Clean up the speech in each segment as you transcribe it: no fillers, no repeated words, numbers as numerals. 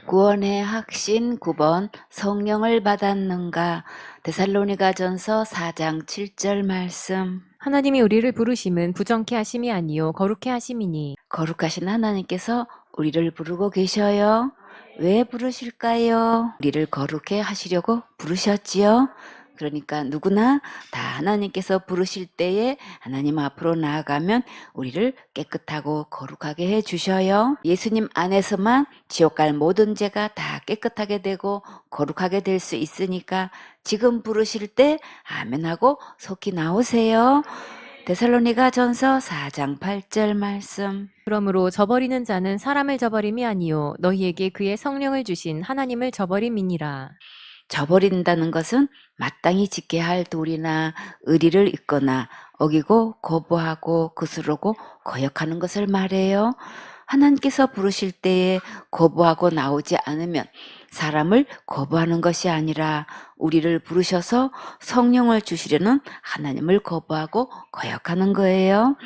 구원의 확신 9번 성령을 받았는가. 데살로니가전서 4장 7절 말씀. 하나님이 우리를 부르심은 부정케 하심이 아니요 거룩케 하심이니. 거룩하신 하나님께서 우리를 부르고 계셔요. 왜 부르실까요? 우리를 거룩해 하시려고 부르셨지요. 그러니까 누구나 다 하나님께서 부르실 때에 하나님 앞으로 나아가면 우리를 깨끗하고 거룩하게 해 주셔요. 예수님 안에서만 지옥 갈 모든 죄가 다 깨끗하게 되고 거룩하게 될 수 있으니까 지금 부르실 때 아멘하고 속히 나오세요. 데살로니가전서 4장 8절 말씀. 그러므로 저버리는 자는 사람을 저버림이 아니요 너희에게 그의 성령을 주신 하나님을 저버림이니라. 저버린다는 것은 마땅히 지켜야 할 도리나 의리를 잊거나 어기고 거부하고 거스르고 거역하는 것을 말해요. 하나님께서 부르실 때에 거부하고 나오지 않으면 사람을 거부하는 것이 아니라 우리를 부르셔서 성령을 주시려는 하나님을 거부하고 거역하는 거예요.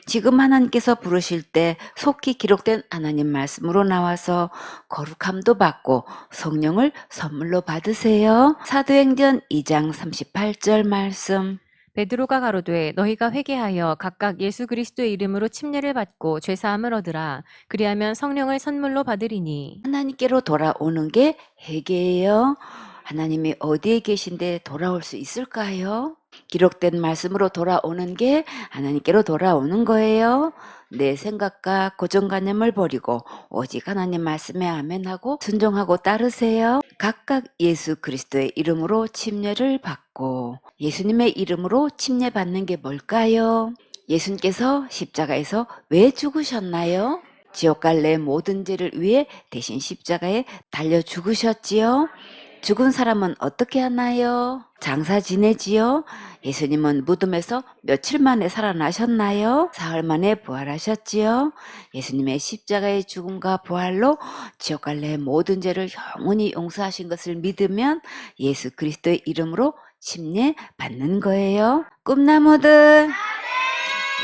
지금 하나님께서 부르실 때 속히 기록된 하나님 말씀으로 나와서 거룩함도 받고 성령을 선물로 받으세요. 사도행전 2장 38절 말씀. 베드로가 가로되 너희가 회개하여 각각 예수 그리스도의 이름으로 침례를 받고 죄 사함을 얻으라. 그리하면 성령을 선물로 받으리니. 하나님께로 돌아오는 게 회개예요. 하나님이 어디에 계신데 돌아올 수 있을까요? 기록된 말씀으로 돌아오는 게 하나님께로 돌아오는 거예요. 내 생각과 고정관념을 버리고 오직 하나님 말씀에 아멘하고 순종하고 따르세요. 각각 예수 그리스도의 이름으로 침례를 받고 예수님의 이름으로 침례 받는 게 뭘까요? 예수님께서 십자가에서 왜 죽으셨나요? 지옥 갈 내 모든 죄를 위해 대신 십자가에 달려 죽으셨지요. 죽은 사람은 어떻게 하나요? 장사 지내지요? 예수님은 무덤에서 며칠 만에 살아나셨나요? 사흘 만에 부활하셨지요? 예수님의 십자가의 죽음과 부활로 지옥 갈 내 모든 죄를 영원히 용서하신 것을 믿으면 예수 그리스도의 이름으로 침례 받는 거예요. 꿈나무들,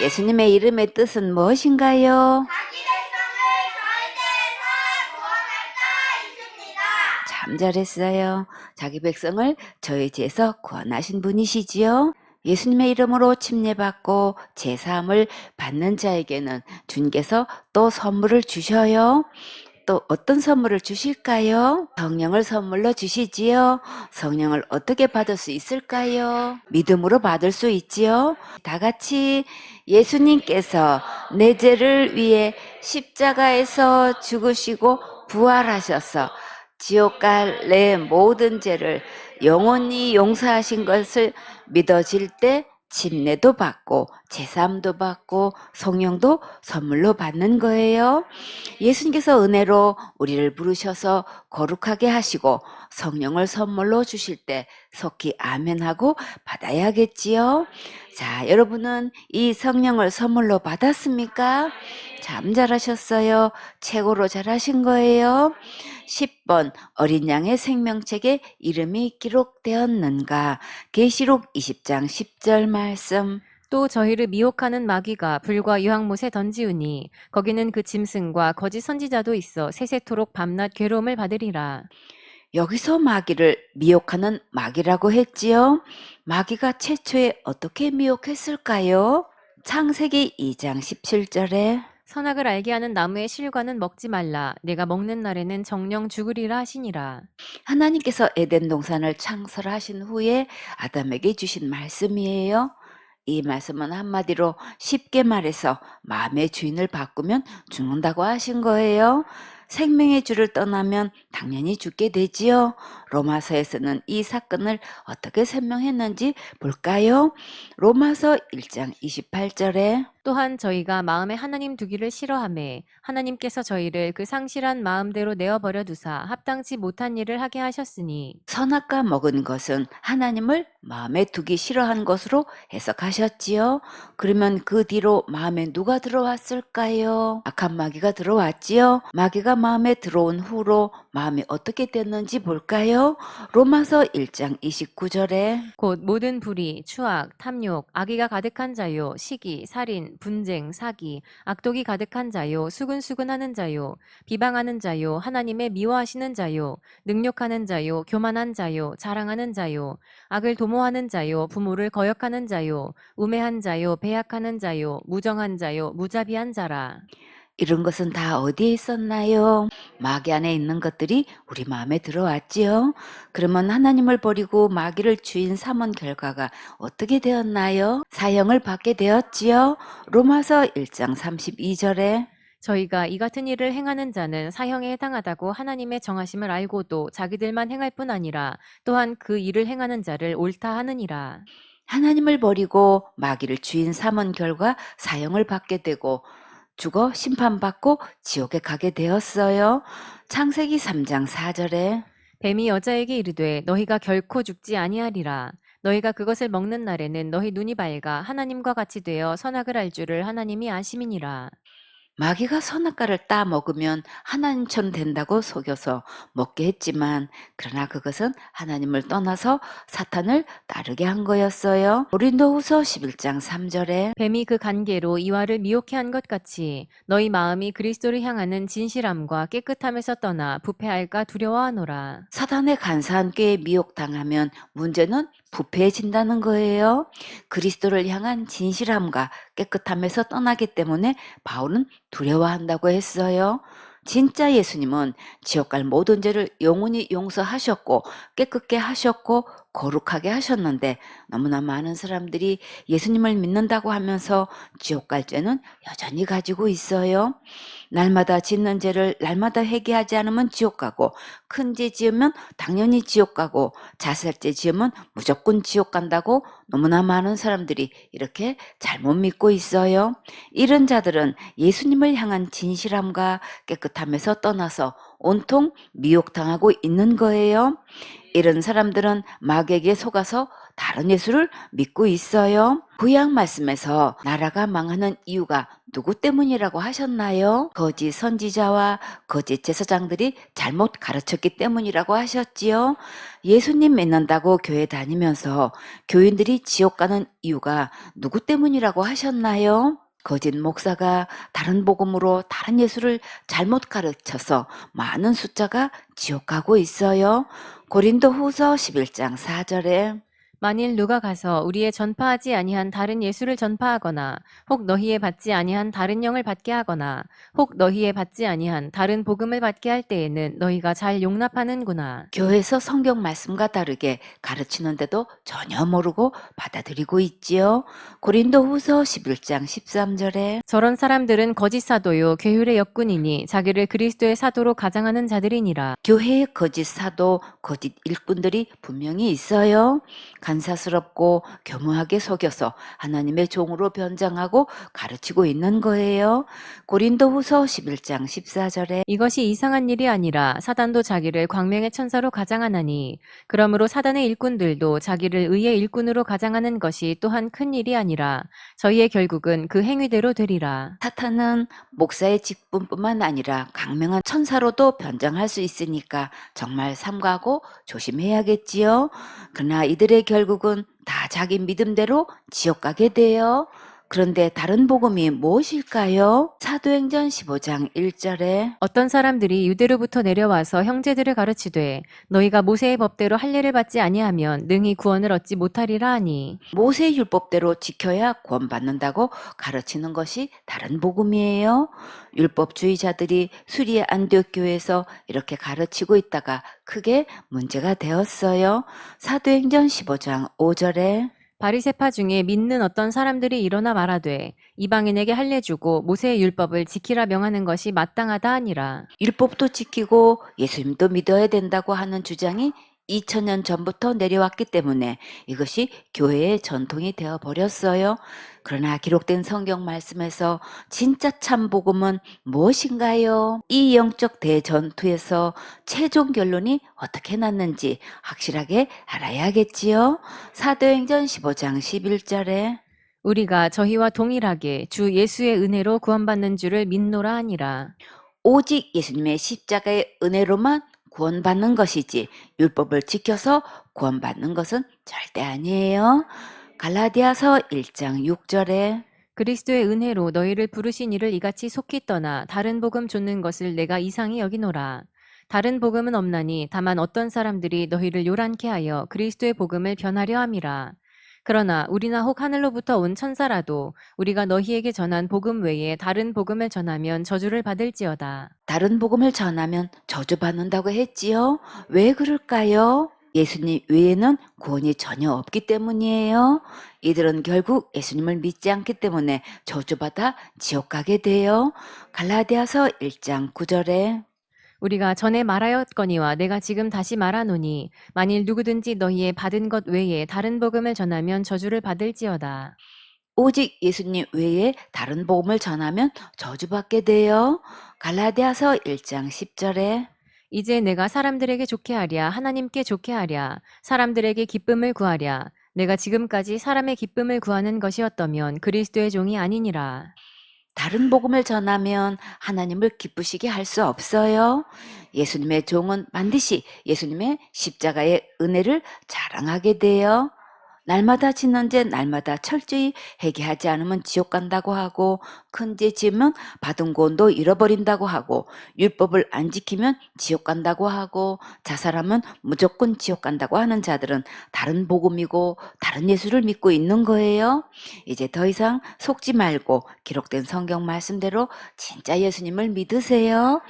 예수님의 이름의 뜻은 무엇인가요? 참 잘했어요. 자기 백성을 저희 죄에서 구원하신 분이시지요. 예수님의 이름으로 침례받고 제사함을 받는 자에게는 주님께서 또 선물을 주셔요. 또 어떤 선물을 주실까요? 성령을 선물로 주시지요. 성령을 어떻게 받을 수 있을까요? 믿음으로 받을 수 있지요. 다 같이 예수님께서 내 죄를 위해 십자가에서 죽으시고 부활하셔서 지옥 갈 내 모든 죄를 영원히 용서하신 것을 믿어질 때 침례도 받고 제사함도 받고 성령도 선물로 받는 거예요. 예수님께서 은혜로 우리를 부르셔서 거룩하게 하시고 성령을 선물로 주실 때 속히 아멘하고 받아야겠지요. 자, 여러분은 이 성령을 선물로 받았습니까? 참 잘하셨어요. 최고로 잘하신 거예요. 10번 어린 양의 생명책에 이름이 기록되었는가? 계시록 20장 10절 말씀. 또 저희를 미혹하는 마귀가 불과 유황못에 던지우니 거기는 그 짐승과 거짓 선지자도 있어 세세토록 밤낮 괴로움을 받으리라. 여기서 마귀를 미혹하는 마귀라고 했지요. 마귀가 최초에 어떻게 미혹했을까요? 창세기 2장 17절에 선악을 알게 하는 나무의 실과는 먹지 말라. 내가 먹는 날에는 정령 죽으리라 하시니라. 하나님께서 에덴 동산을 창설하신 후에 아담에게 주신 말씀이에요. 이 말씀은 한마디로 쉽게 말해서 마음의 주인을 바꾸면 죽는다고 하신 거예요. 생명의 주를 떠나면 당연히 죽게 되지요. 로마서에서는 이 사건을 어떻게 설명했는지 볼까요? 로마서 1장 28절에 또한 저희가 마음에 하나님 두기를 싫어하매 하나님께서 저희를 그 상실한 마음대로 내어버려 두사 합당치 못한 일을 하게 하셨으니. 선악과 먹은 것은 하나님을 마음에 두기 싫어한 것으로 해석하셨지요. 그러면 그 뒤로 마음에 누가 들어왔을까요? 악한 마귀가 들어왔지요. 마귀가 마음에 들어온 후로 마음이 어떻게 됐는지 볼까요? 로마서 1장 29절에 곧 모든 불의, 추악, 탐욕, 악의가 가득한 자요, 시기, 살인, 분쟁, 사기, 악독이 가득한 자요, 수근수근하는 자요, 비방하는 자요, 하나님의 미워하시는 자요, 능욕하는 자요, 교만한 자요, 자랑하는 자요, 악을 도모하는 자요, 부모를 거역하는 자요, 우매한 자요, 배약하는 자요, 무정한 자요, 무자비한 자라. 이런 것은 다 어디에 있었나요? 마귀 안에 있는 것들이 우리 마음에 들어왔지요. 그러면 하나님을 버리고 마귀를 주인 삼은 결과가 어떻게 되었나요? 사형을 받게 되었지요. 로마서 1장 32절에 저희가 이 같은 일을 행하는 자는 사형에 해당하다고 하나님의 정하심을 알고도 자기들만 행할 뿐 아니라 또한 그 일을 행하는 자를 옳다 하느니라. 하나님을 버리고 마귀를 주인 삼은 결과 사형을 받게 되고 죽어 심판받고 지옥에 가게 되었어요. 창세기 3장 4절에 뱀이 여자에게 이르되 너희가 결코 죽지 아니하리라. 너희가 그것을 먹는 날에는 너희 눈이 밝아 하나님과 같이 되어 선악을 알 줄을 하나님이 아심이니라. 마귀가 선악과를 따 먹으면 하나님처럼 된다고 속여서 먹게 했지만 그러나 그것은 하나님을 떠나서 사탄을 따르게 한 거였어요. 고린도후서 11장 3절에 뱀이 그 관계로 이와를 미혹해 한 것 같이 너희 마음이 그리스도를 향하는 진실함과 깨끗함에서 떠나 부패할까 두려워하노라. 사단의 간사한 꾀에 미혹당하면 문제는 부패해진다는 거예요. 그리스도를 향한 진실함과 깨끗함에서 떠나기 때문에 바울은 두려워한다고 했어요. 진짜 예수님은 지옥 갈 모든 죄를 영원히 용서하셨고 깨끗게 하셨고 거룩하게 하셨는데 너무나 많은 사람들이 예수님을 믿는다고 하면서 지옥 갈 죄는 여전히 가지고 있어요. 날마다 짓는 죄를 날마다 회개하지 않으면 지옥 가고 큰 죄 지으면 당연히 지옥 가고 자살죄 지으면 무조건 지옥 간다고 너무나 많은 사람들이 이렇게 잘못 믿고 있어요. 이런 자들은 예수님을 향한 진실함과 깨끗함에서 떠나서 온통 미혹당하고 있는 거예요. 이런 사람들은 마귀에게 속아서 다른 예수를 믿고 있어요. 구약 말씀에서 나라가 망하는 이유가 누구 때문이라고 하셨나요? 거짓 선지자와 거짓 제사장들이 잘못 가르쳤기 때문이라고 하셨지요. 예수님 믿는다고 교회 다니면서 교인들이 지옥 가는 이유가 누구 때문이라고 하셨나요? 거짓 목사가 다른 복음으로 다른 예수를 잘못 가르쳐서 많은 숫자가 지옥 가고 있어요. 고린도후서 11장 4절에 만일 누가 가서 우리의 전파하지 아니한 다른 예수를 전파하거나 혹 너희의 받지 아니한 다른 영을 받게 하거나 혹 너희의 받지 아니한 다른 복음을 받게 할 때에는 너희가 잘 용납하는구나. 교회에서 성경 말씀과 다르게 가르치는데도 전혀 모르고 받아들이고 있지요. 고린도후서 11장 13절에 저런 사람들은 거짓 사도요 괴율의 역군이니 자기를 그리스도의 사도로 가장하는 자들이니라. 교회의 거짓 사도, 거짓 일꾼들이 분명히 있어요. 간사스럽고 교묘하게 속여서 하나님의 종으로 변장하고 가르치고 있는 거예요. 고린도후서 11장 14절에 이것이 이상한 일이 아니라 사단도 자기를 광명의 천사로 가장하나니 그러므로 사단의 일꾼들도 자기를 의의 일꾼으로 가장하는 것이 또한 큰 일이 아니라 저희의 결국은 그 행위대로 되리라. 사탄은 목사의 직분뿐만 아니라 강명한 천사로도 변장할 수 있으니까 정말 삼가고 조심해야겠지요. 그러나 이들의 결국은 다 자기 믿음대로 지옥 가게 돼요. 그런데 다른 복음이 무엇일까요? 사도행전 15장 1절에 어떤 사람들이 유대로부터 내려와서 형제들을 가르치되 너희가 모세의 법대로 할례를 받지 아니하면 능히 구원을 얻지 못하리라 하니 모세 율법대로 지켜야 구원받는다고 가르치는 것이 다른 복음이에요. 율법주의자들이 수리의 안디옥 교회에서 이렇게 가르치고 있다가 크게 문제가 되었어요. 사도행전 15장 5절에 바리새파 중에 믿는 어떤 사람들이 일어나 말하되 이방인에게 할례 주고 모세의 율법을 지키라 명하는 것이 마땅하다 하니라. 율법도 지키고 예수님도 믿어야 된다고 하는 주장이 2000년 전부터 내려왔기 때문에 이것이 교회의 전통이 되어 버렸어요. 그러나 기록된 성경 말씀에서 진짜 참 복음은 무엇인가요? 이 영적 대전투에서 최종 결론이 어떻게 났는지 확실하게 알아야겠지요. 사도행전 15장 11절에 우리가 저희와 동일하게 주 예수의 은혜로 구원받는 줄을 믿노라 하니라. 오직 예수님의 십자가의 은혜로만 구원받는 것이지 율법을 지켜서 구원받는 것은 절대 아니에요. 갈라디아서 1장 6절에 그리스도의 은혜로 너희를 부르신 이를 이같이 속히 떠나 다른 복음 좇는 것을 내가 이상히 여기노라. 다른 복음은 없나니 다만 어떤 사람들이 너희를 요란케 하여 그리스도의 복음을 변하려 함이라. 그러나 우리나 혹 하늘로부터 온 천사라도 우리가 너희에게 전한 복음 외에 다른 복음을 전하면 저주를 받을지어다. 다른 복음을 전하면 저주받는다고 했지요. 왜 그럴까요? 예수님 외에는 구원이 전혀 없기 때문이에요. 이들은 결국 예수님을 믿지 않기 때문에 저주받아 지옥 가게 돼요. 갈라디아서 1장 9절에 우리가 전에 말하였거니와 내가 지금 다시 말하노니 만일 누구든지 너희의 받은 것 외에 다른 복음을 전하면 저주를 받을지어다. 오직 예수님 외에 다른 복음을 전하면 저주받게 돼요. 갈라디아서 1장 10절에 이제 내가 사람들에게 좋게 하랴 하나님께 좋게 하랴 사람들에게 기쁨을 구하랴 내가 지금까지 사람의 기쁨을 구하는 것이었다면 그리스도의 종이 아니니라. 다른 복음을 전하면 하나님을 기쁘시게 할 수 없어요. 예수님의 종은 반드시 예수님의 십자가의 은혜를 자랑하게 돼요. 날마다 짓는 죄 날마다 철저히 회개하지 않으면 지옥 간다고 하고 큰 죄 지으면 받은 구원도 잃어버린다고 하고 율법을 안 지키면 지옥 간다고 하고 자살하면 무조건 지옥 간다고 하는 자들은 다른 복음이고 다른 예수를 믿고 있는 거예요. 이제 더 이상 속지 말고 기록된 성경 말씀대로 진짜 예수님을 믿으세요.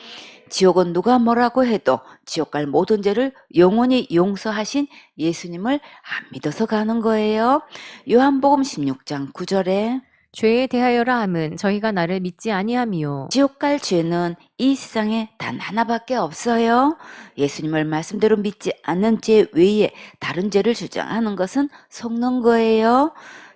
지옥은 누가 뭐라고 해도 지옥 갈 모든 죄를 영원히 용서하신 예수님을 안 믿어서 가는 거예요. 요한복음 16장 9절에 죄에 대하여라 함은 저희가 나를 믿지 아니함이요 지옥 갈 죄는 이 세상에 단 하나밖에 없어요. 예수님을 말씀대로 믿지 않는 죄 외에 다른 죄를 주장하는 것은 속는 거예요.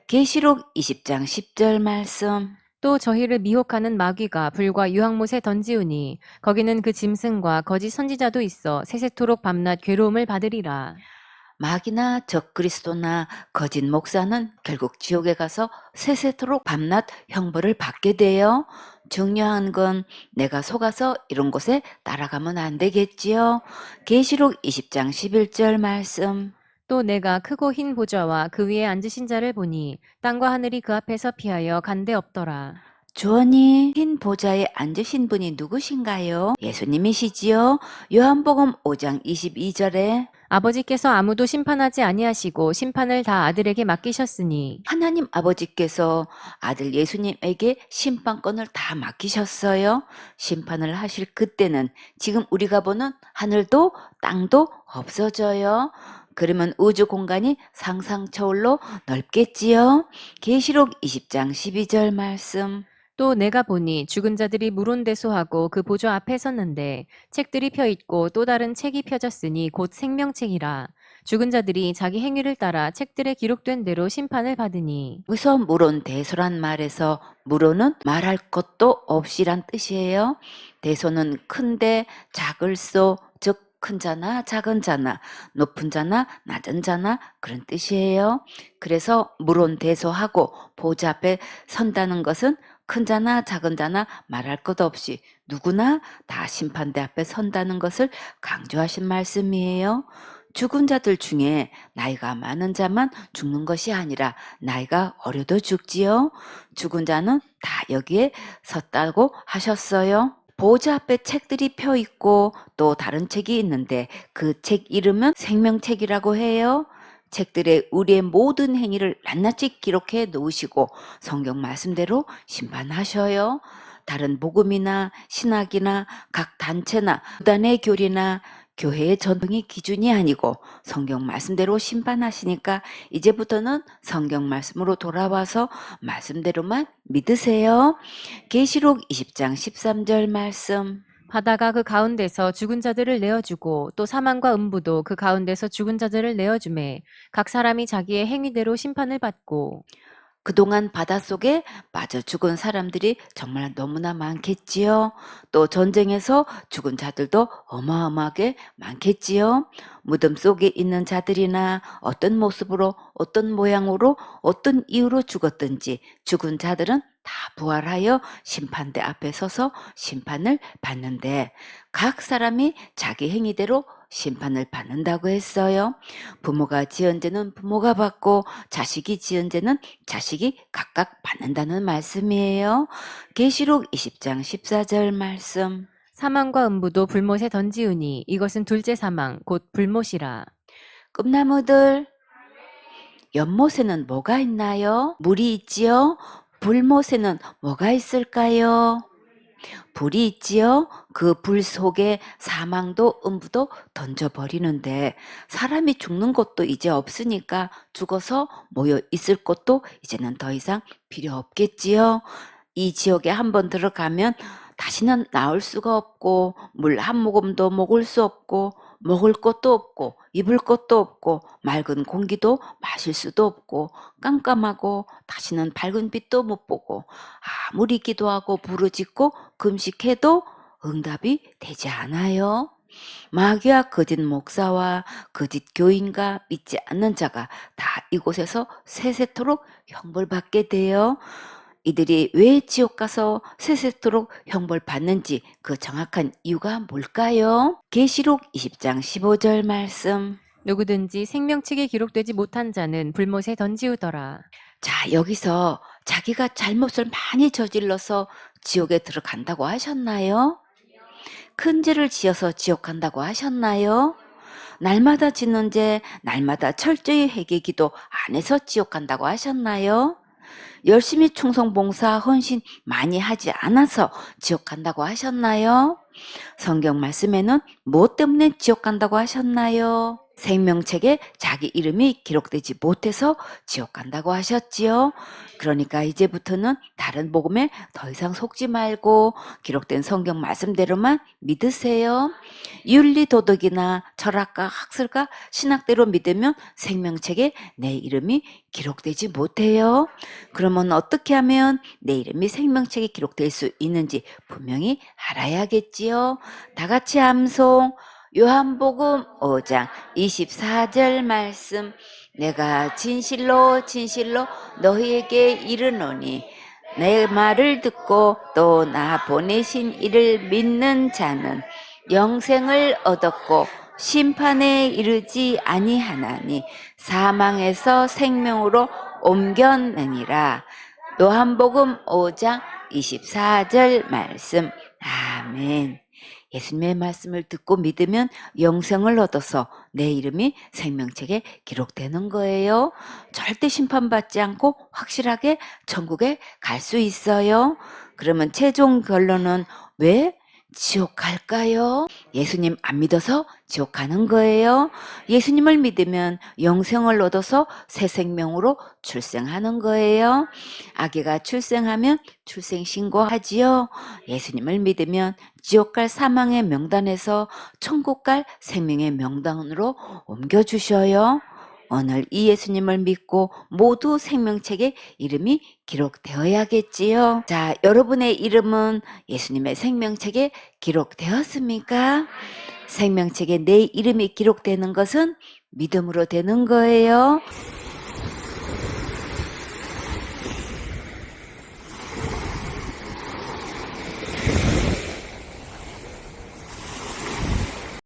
계시록 20장 10절 말씀 또 저희를 미혹하는 마귀가 불과 유황못에 던지우니 거기는 그 짐승과 거짓 선지자도 있어 세세토록 밤낮 괴로움을 받으리라. 마귀나 적그리스도나 거짓 목사는 결국 지옥에 가서 세세토록 밤낮 형벌을 받게 돼요. 중요한 건 내가 속아서 이런 곳에 따라가면 안 되겠지요. 계시록 20장 11절 말씀 또 내가 크고 흰 보좌와 그 위에 앉으신 자를 보니 땅과 하늘이 그 앞에서 피하여 간데 없더라. 주원이 흰 보좌에 앉으신 분이 누구신가요? 예수님이시지요. 요한복음 5장 22절에 아버지께서 아무도 심판하지 아니하시고 심판을 다 아들에게 맡기셨으니 하나님 아버지께서 아들 예수님에게 심판권을 다 맡기셨어요. 심판을 하실 그때는 지금 우리가 보는 하늘도 땅도 없어져요. 그러면 우주 공간이 상상 초월로 넓겠지요. 계시록 20장 12절 말씀 또 내가 보니 죽은 자들이 물온대소하고 그 보좌 앞에 섰는데 책들이 펴 있고 또 다른 책이 펴졌으니 곧 생명책이라. 죽은 자들이 자기 행위를 따라 책들에 기록된 대로 심판을 받으니 여기서 물론 대소란 말에서 물론은 말할 것도 없이란 뜻이에요. 대소는 큰데 작을 소, 즉 큰 자나 작은 자나 높은 자나 낮은 자나 그런 뜻이에요. 그래서 물론 대소하고 보좌 앞에 선다는 것은 큰 자나 작은 자나 말할 것 없이 누구나 다 심판대 앞에 선다는 것을 강조하신 말씀이에요. 죽은 자들 중에 나이가 많은 자만 죽는 것이 아니라 나이가 어려도 죽지요. 죽은 자는 다 여기에 섰다고 하셨어요. 보좌 앞에 책들이 펴 있고 또 다른 책이 있는데 그 책 이름은 생명책이라고 해요. 책들에 우리의 모든 행위를 낱낱이 기록해 놓으시고 성경 말씀대로 심판하셔요. 다른 복음이나 신학이나 각 단체나 무단의 교리나 교회의 전통이 기준이 아니고 성경 말씀대로 심판하시니까 이제부터는 성경 말씀으로 돌아와서 말씀대로만 믿으세요. 계시록 20장 13절 말씀 바다가 그 가운데서 죽은 자들을 내어주고 또 사망과 음부도 그 가운데서 죽은 자들을 내어주매 각 사람이 자기의 행위대로 심판을 받고 그동안 바닷속에 빠져 죽은 사람들이 정말 너무나 많겠지요. 또 전쟁에서 죽은 자들도 어마어마하게 많겠지요. 무덤 속에 있는 자들이나 어떤 모습으로 어떤 모양으로 어떤 이유로 죽었든지 죽은 자들은 다 부활하여 심판대 앞에 서서 심판을 받는데 각 사람이 자기 행위대로 심판을 받는다고 했어요. 부모가 지은 죄는 부모가 받고 자식이 지은 죄는 자식이 각각 받는다는 말씀이에요. 계시록 20장 14절 말씀. 사망과 음부도 불못에 던지우니 이것은 둘째 사망 곧 불못이라. 꿈나무들, 연못에는 뭐가 있나요? 물이 있지요? 불못에는 뭐가 있을까요? 불이 있지요? 그 불 속에 사망도 음부도 던져버리는데 사람이 죽는 곳도 이제 없으니까 죽어서 모여 있을 곳도 이제는 더 이상 필요 없겠지요? 이 지옥에 한번 들어가면 다시는 나올 수가 없고 물 한 모금도 먹을 수 없고 먹을 것도 없고 입을 것도 없고 맑은 공기도 마실 수도 없고 깜깜하고 다시는 밝은 빛도 못 보고 아무리 기도하고 부르짖고 금식해도 응답이 되지 않아요. 마귀와 거짓 목사와 거짓 교인과 믿지 않는 자가 다 이곳에서 세세토록 형벌받게 돼요. 이들이 왜 지옥 가서 세세토록 형벌받는지 그 정확한 이유가 뭘까요? 계시록 20장 15절 말씀. 누구든지 생명책에 기록되지 못한 자는 불못에 던지우더라. 자, 여기서 자기가 잘못을 많이 저질러서 지옥에 들어간다고 하셨나요? 큰 죄를 지어서 지옥 간다고 하셨나요? 날마다 짓는 죄, 날마다 철저히 회개 기도 안 해서 지옥 간다고 하셨나요? 열심히 충성 봉사 헌신 많이 하지 않아서 지옥 간다고 하셨나요? 성경 말씀에는 무엇 때문에 지옥 간다고 하셨나요? 생명책에 자기 이름이 기록되지 못해서 지옥 간다고 하셨지요. 그러니까 이제부터는 다른 복음에 더 이상 속지 말고 기록된 성경 말씀대로만 믿으세요. 윤리 도덕이나 철학과 학설과 신학대로 믿으면 생명책에 내 이름이 기록되지 못해요. 그러면 어떻게 하면 내 이름이 생명책에 기록될 수 있는지 분명히 알아야겠지요. 다 같이 암송. 요한복음 5장 24절 말씀. 내가 진실로 진실로 너희에게 이르노니 내 말을 듣고 또 나 보내신 이를 믿는 자는 영생을 얻었고 심판에 이르지 아니하나니 사망에서 생명으로 옮겼느니라. 요한복음 5장 24절 말씀. 아멘. 예수님의 말씀을 듣고 믿으면 영생을 얻어서 내 이름이 생명책에 기록되는 거예요. 절대 심판받지 않고 확실하게 천국에 갈 수 있어요. 그러면 최종 결론은 왜 지옥 갈까요? 예수님 안 믿어서 지옥 가는 거예요. 예수님을 믿으면 영생을 얻어서 새 생명으로 출생하는 거예요. 아기가 출생하면 출생신고하지요. 예수님을 믿으면 지옥 갈 사망의 명단에서 천국 갈 생명의 명단으로 옮겨주셔요. 오늘 이 예수님을 믿고 모두 생명책에 이름이 기록되어야겠지요. 자, 여러분의 이름은 예수님의 생명책에 기록되었습니까? 생명책에 내 이름이 기록되는 것은 믿음으로 되는 거예요.